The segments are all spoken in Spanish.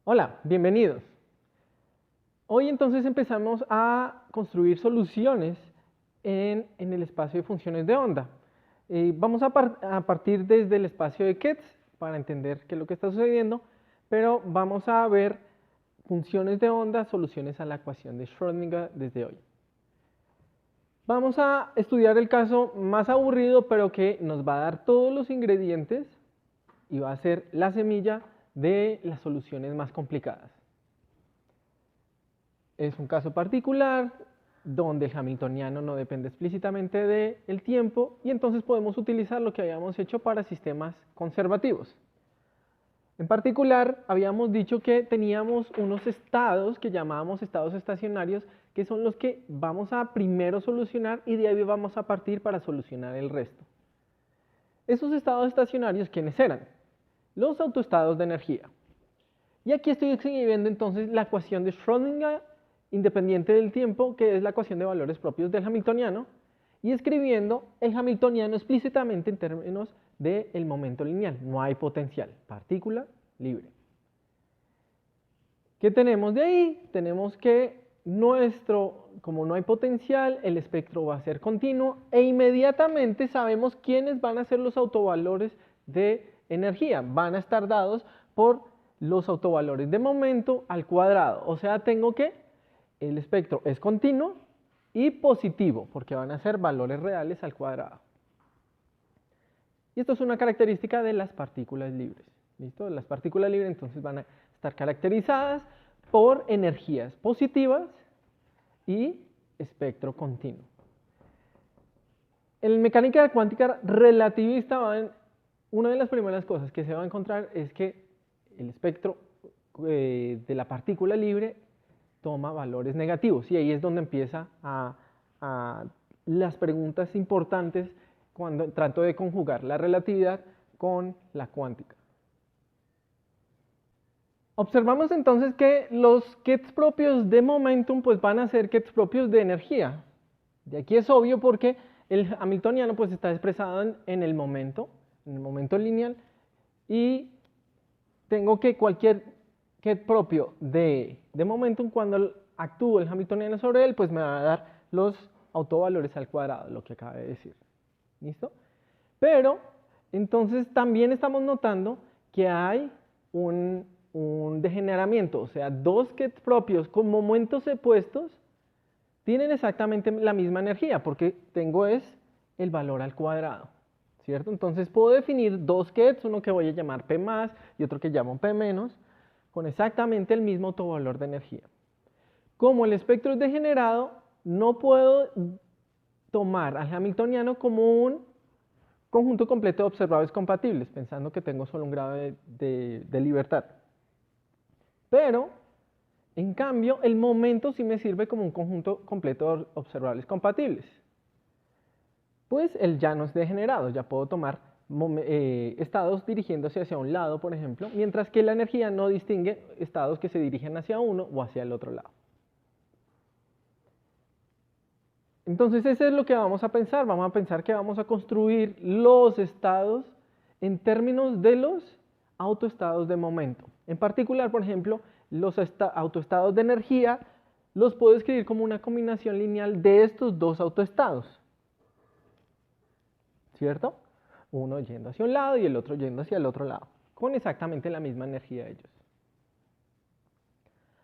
Hola, bienvenidos. Hoy entonces empezamos a construir soluciones en el espacio de funciones de onda. Vamos a partir desde el espacio de Ketz para entender qué es lo que está sucediendo, pero vamos a ver funciones de onda, soluciones a la ecuación de Schrödinger desde hoy. Vamos a estudiar el caso más aburrido, pero que nos va a dar todos los ingredientes y va a ser la semilla de las soluciones más complicadas. Es un caso particular donde el hamiltoniano no depende explícitamente del tiempo y entonces podemos utilizar lo que habíamos hecho para sistemas conservativos. En particular, habíamos dicho que teníamos unos estados que llamábamos estados estacionarios, que son los que vamos a primero solucionar y de ahí vamos a partir para solucionar el resto. Esos estados estacionarios, ¿quiénes eran? Los autoestados de energía. Y aquí estoy escribiendo entonces la ecuación de Schrödinger independiente del tiempo, que es la ecuación de valores propios del hamiltoniano, y escribiendo el hamiltoniano explícitamente en términos del momento lineal. No hay potencial, partícula libre. ¿Qué tenemos de ahí? Tenemos que como no hay potencial, el espectro va a ser continuo e inmediatamente sabemos quiénes van a ser los autovalores de energía. Van a estar dados por los autovalores de momento al cuadrado. O sea, tengo que el espectro es continuo y positivo, porque van a ser valores reales al cuadrado. Y esto es una característica de las partículas libres. ¿Listo? Las partículas libres entonces van a estar caracterizadas por energías positivas y espectro continuo. En mecánica cuántica relativista, una de las primeras cosas que se va a encontrar es que el espectro de la partícula libre toma valores negativos y ahí es donde empieza las preguntas importantes cuando trato de conjugar la relatividad con la cuántica. Observamos entonces que los kets propios de momentum pues van a ser kets propios de energía. De aquí es obvio porque el hamiltoniano pues está expresado en el momento lineal, y tengo que cualquier ket propio de momentum, cuando actúo el hamiltoniano sobre él, pues me va a dar los autovalores al cuadrado, lo que acabé de decir. ¿Listo? Pero entonces también estamos notando que hay un degeneramiento, o sea, dos kets propios con momentos opuestos tienen exactamente la misma energía, porque tengo es el valor al cuadrado, ¿cierto? Entonces puedo definir dos kets, uno que voy a llamar P más y otro que llamo P menos, con exactamente el mismo autovalor de energía. Como el espectro es degenerado, no puedo tomar al hamiltoniano como un conjunto completo de observables compatibles, pensando que tengo solo un grado de libertad. Pero, en cambio, el momento sí me sirve como un conjunto completo de observables compatibles. Pues él ya no es degenerado, ya puedo tomar estados dirigiéndose hacia un lado, por ejemplo, mientras que la energía no distingue estados que se dirigen hacia uno o hacia el otro lado. Entonces eso es lo que vamos a pensar. Vamos a pensar que vamos a construir los estados en términos de los autoestados de momento. En particular, por ejemplo, los autoestados de energía los puedo escribir como una combinación lineal de estos dos autoestados, ¿cierto? Uno yendo hacia un lado y el otro yendo hacia el otro lado, con exactamente la misma energía de ellos.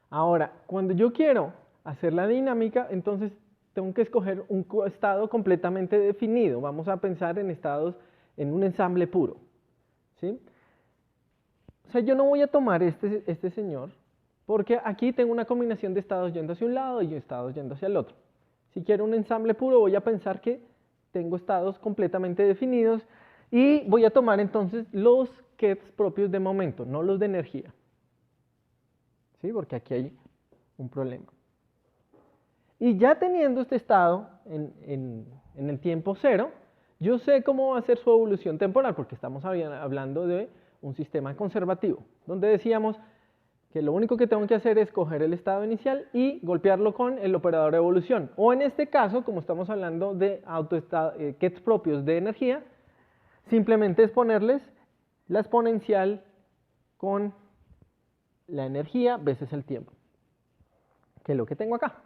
Ahora, cuando yo quiero hacer la dinámica, entonces tengo que escoger un estado completamente definido. Vamos a pensar en estados en un ensamble puro, ¿sí? O sea, yo no voy a tomar este señor, porque aquí tengo una combinación de estados yendo hacia un lado y estados yendo hacia el otro. Si quiero un ensamble puro, voy a pensar que tengo estados completamente definidos y voy a tomar entonces los kets propios de momento, no los de energía. ¿Sí? Porque aquí hay un problema. Y ya teniendo este estado en el tiempo cero, yo sé cómo va a ser su evolución temporal, porque estamos hablando de un sistema conservativo, donde decíamos que lo único que tengo que hacer es coger el estado inicial y golpearlo con el operador de evolución. O en este caso, como estamos hablando de kets propios de energía, simplemente es ponerles la exponencial con la energía veces el tiempo, que es lo que tengo acá,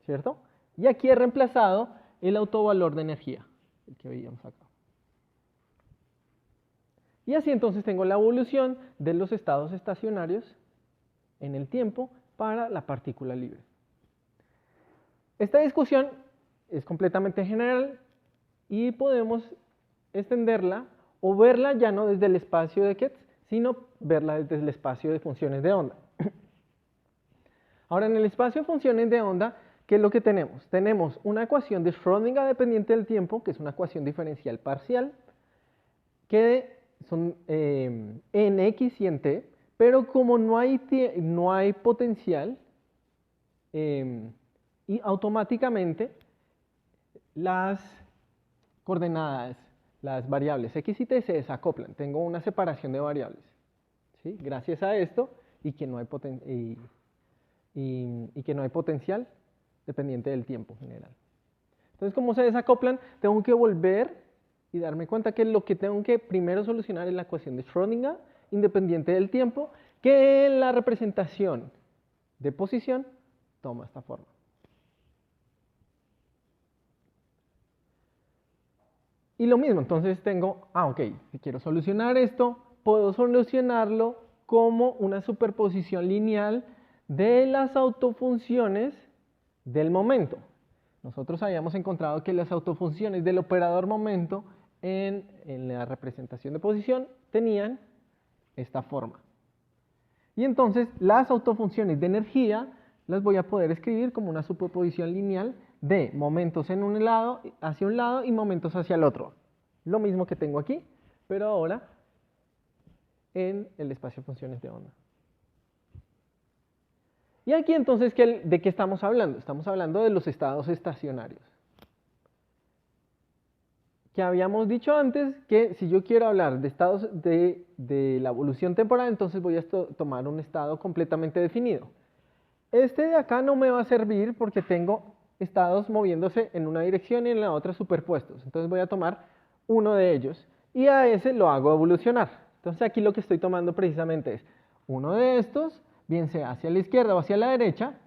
¿cierto? Y aquí he reemplazado el autovalor de energía, el que veíamos acá. Y así entonces tengo la evolución de los estados estacionarios en el tiempo para la partícula libre. Esta discusión es completamente general y podemos extenderla o verla ya no desde el espacio de Ketz, sino verla desde el espacio de funciones de onda. Ahora, en el espacio de funciones de onda, ¿qué es lo que tenemos? Tenemos una ecuación de Schrödinger dependiente del tiempo, que es una ecuación diferencial parcial, que son en x y en t, pero como no hay potencial, y automáticamente las coordenadas, las variables x y t se desacoplan. Tengo una separación de variables, ¿sí? Gracias a esto y que no hay potencial dependiente del tiempo general. Entonces, como se desacoplan, tengo que volver y darme cuenta que lo que tengo que primero solucionar es la ecuación de Schrödinger independiente del tiempo, que en la representación de posición toma esta forma. Y lo mismo, entonces tengo, ok, si quiero solucionar esto, puedo solucionarlo como una superposición lineal de las autofunciones del momento. Nosotros habíamos encontrado que las autofunciones del operador momento en la representación de posición tenían esta forma. Y entonces las autofunciones de energía las voy a poder escribir como una superposición lineal de momentos en un lado, hacia un lado y momentos hacia el otro. Lo mismo que tengo aquí, pero ahora en el espacio de funciones de onda. Y aquí entonces, ¿de qué estamos hablando? Estamos hablando de los estados estacionarios. Que habíamos dicho antes que si yo quiero hablar de estados de la evolución temporal, entonces voy a tomar un estado completamente definido. Este de acá no me va a servir porque tengo estados moviéndose en una dirección y en la otra superpuestos. Entonces voy a tomar uno de ellos y a ese lo hago evolucionar. Entonces aquí lo que estoy tomando precisamente es uno de estos, bien sea hacia la izquierda o hacia la derecha,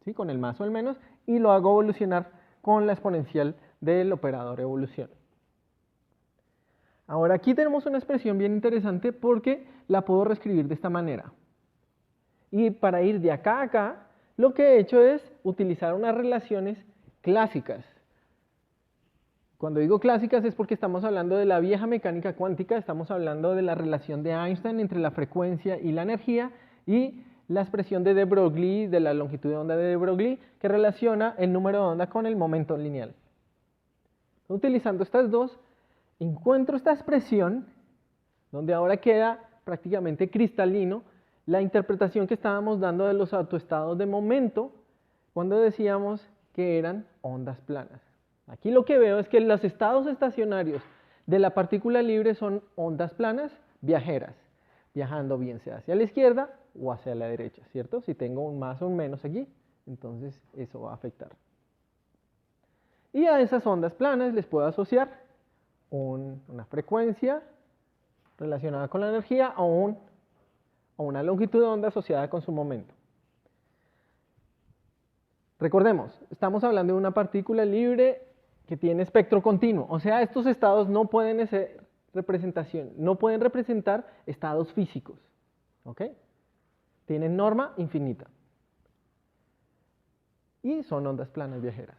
¿sí? Con el más o el menos, y lo hago evolucionar con la exponencial del operador evolución. Ahora aquí tenemos una expresión bien interesante porque la puedo reescribir de esta manera. Y para ir de acá a acá, lo que he hecho es utilizar unas relaciones clásicas. Cuando digo clásicas es porque estamos hablando de la vieja mecánica cuántica, estamos hablando de la relación de Einstein entre la frecuencia y la energía y la expresión de de Broglie, de la longitud de onda de de Broglie, que relaciona el número de onda con el momento lineal. Utilizando estas dos, encuentro esta expresión donde ahora queda prácticamente cristalino la interpretación que estábamos dando de los autoestados de momento cuando decíamos que eran ondas planas. Aquí lo que veo es que los estados estacionarios de la partícula libre son ondas planas viajeras, viajando bien sea hacia la izquierda o hacia la derecha, ¿cierto? Si tengo un más o un menos aquí, entonces eso va a afectar. Y a esas ondas planas les puedo asociar una frecuencia relacionada con la energía o una longitud de onda asociada con su momento. Recordemos, estamos hablando de una partícula libre que tiene espectro continuo, o sea, estos estados no pueden ser representación, no pueden representar estados físicos, ¿ok? Tienen norma infinita. Y son ondas planas viajeras.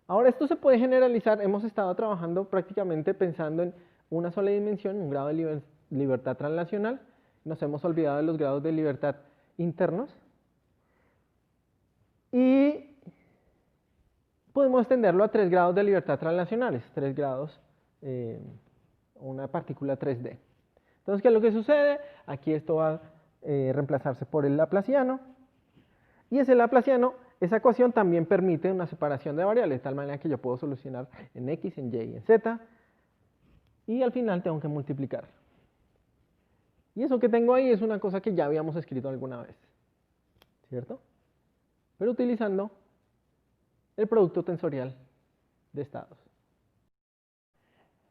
Ahora, esto se puede generalizar, hemos estado trabajando prácticamente pensando en una sola dimensión, un grado de libertad translacional, nos hemos olvidado de los grados de libertad internos, y podemos extenderlo a 3 grados de libertad translacionales, 3 grados, una partícula 3D. Entonces, ¿qué es lo que sucede? Aquí esto va a reemplazarse por el laplaciano, y ese laplaciano, esa ecuación también permite una separación de variables, de tal manera que yo puedo solucionar en x, en y y en z, y al final tengo que multiplicar. Y eso que tengo ahí es una cosa que ya habíamos escrito alguna vez, ¿cierto? Pero utilizando el producto tensorial de estados.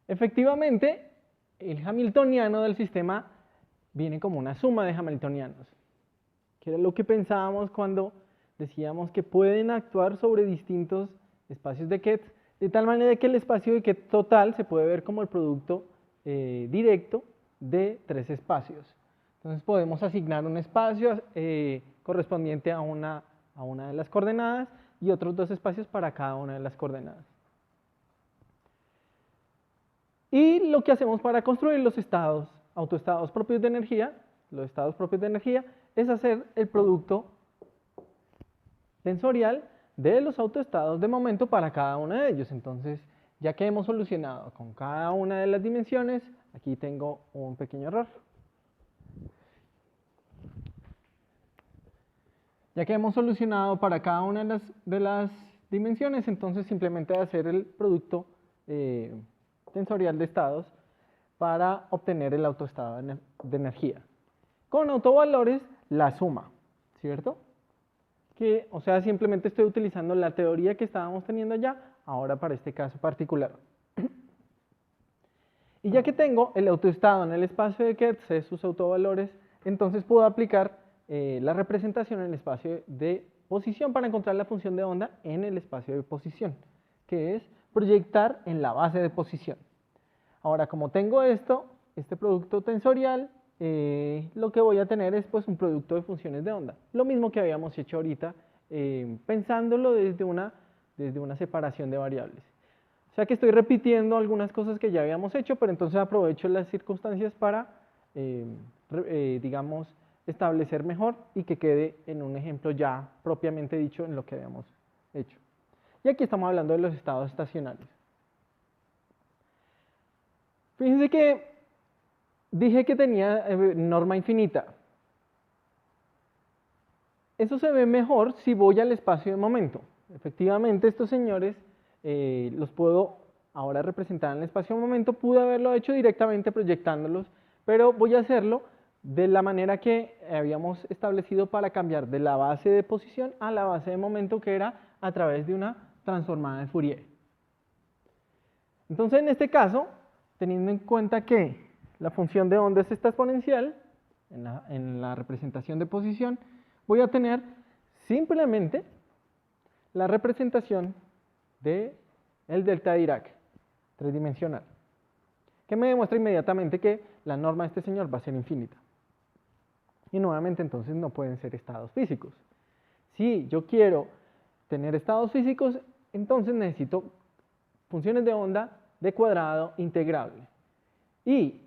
Efectivamente, el hamiltoniano del sistema viene como una suma de hamiltonianos, que era lo que pensábamos cuando decíamos que pueden actuar sobre distintos espacios de Ketz, de tal manera que el espacio de Ketz total se puede ver como el producto directo de tres espacios. Entonces podemos asignar un espacio correspondiente a una de las coordenadas y otros dos espacios para cada una de las coordenadas. Y lo que hacemos para construir los autoestados propios de energía, los estados propios de energía, es hacer el producto tensorial de los autoestados de momento para cada uno de ellos. Entonces, ya que hemos solucionado con cada una de las dimensiones, aquí tengo un pequeño error. Ya que hemos solucionado para cada una de las dimensiones, entonces simplemente hacer el producto tensorial de estados para obtener el autoestado de energía. Con autovalores, la suma, ¿cierto? O sea, simplemente estoy utilizando la teoría que estábamos teniendo ya, ahora para este caso particular. Y ya que tengo el autoestado en el espacio de Ketz, sus autovalores, entonces puedo aplicar la representación en el espacio de posición para encontrar la función de onda en el espacio de posición, que es proyectar en la base de posición. Ahora, como tengo este producto tensorial, lo que voy a tener es pues un producto de funciones de onda. Lo mismo que habíamos hecho ahorita, pensándolo desde una separación de variables. O sea que estoy repitiendo algunas cosas que ya habíamos hecho, pero entonces aprovecho las circunstancias para, digamos, establecer mejor y que quede en un ejemplo ya propiamente dicho en lo que habíamos hecho. Y aquí estamos hablando de los estados estacionarios. Fíjense que dije que tenía norma infinita. Eso se ve mejor si voy al espacio de momento. Efectivamente, estos señores los puedo ahora representar en el espacio de momento. Pude haberlo hecho directamente proyectándolos, pero voy a hacerlo de la manera que habíamos establecido para cambiar de la base de posición a la base de momento, que era a través de una transformada de Fourier. Entonces, en este caso, teniendo en cuenta que la función de onda es esta exponencial, en la representación de posición, voy a tener simplemente la representación del delta de Dirac tridimensional, que me demuestra inmediatamente que la norma de este señor va a ser infinita. Y nuevamente entonces no pueden ser estados físicos. Si yo quiero tener estados físicos, entonces necesito funciones de onda de cuadrado integrable. ¿Y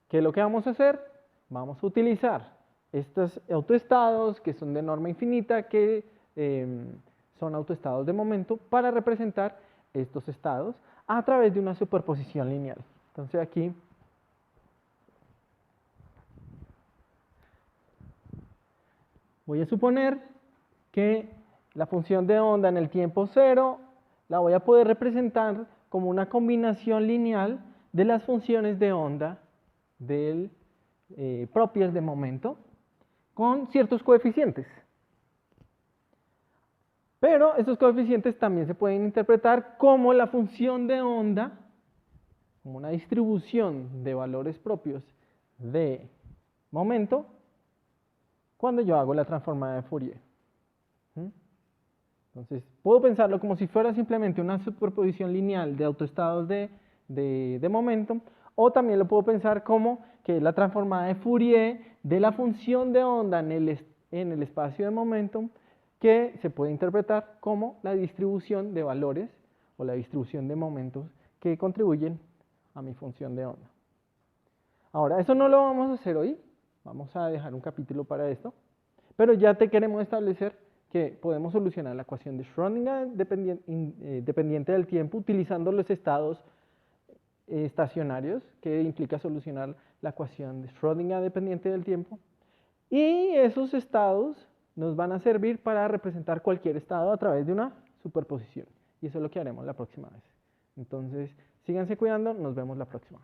qué es lo que vamos a hacer? Vamos a utilizar estos autoestados que son de norma infinita, que son autoestados de momento, para representar estos estados a través de una superposición lineal. Entonces aquí voy a suponer que la función de onda en el tiempo cero la voy a poder representar como una combinación lineal de las funciones de onda propias de momento con ciertos coeficientes. Pero estos coeficientes también se pueden interpretar como la función de onda, como una distribución de valores propios de momento, cuando yo hago la transformada de Fourier. Entonces, puedo pensarlo como si fuera simplemente una superposición lineal de autoestados de momento, o también lo puedo pensar como que es la transformada de Fourier de la función de onda en el espacio de momento, que se puede interpretar como la distribución de valores o la distribución de momentos que contribuyen a mi función de onda. Ahora, eso no lo vamos a hacer hoy, vamos a dejar un capítulo para esto, pero ya te queremos establecer que podemos solucionar la ecuación de Schrödinger dependiente del tiempo utilizando los estados estacionarios, que implica solucionar la ecuación de Schrödinger dependiente del tiempo. Y esos estados nos van a servir para representar cualquier estado a través de una superposición. Y eso es lo que haremos la próxima vez. Entonces, síganse cuidando, nos vemos la próxima.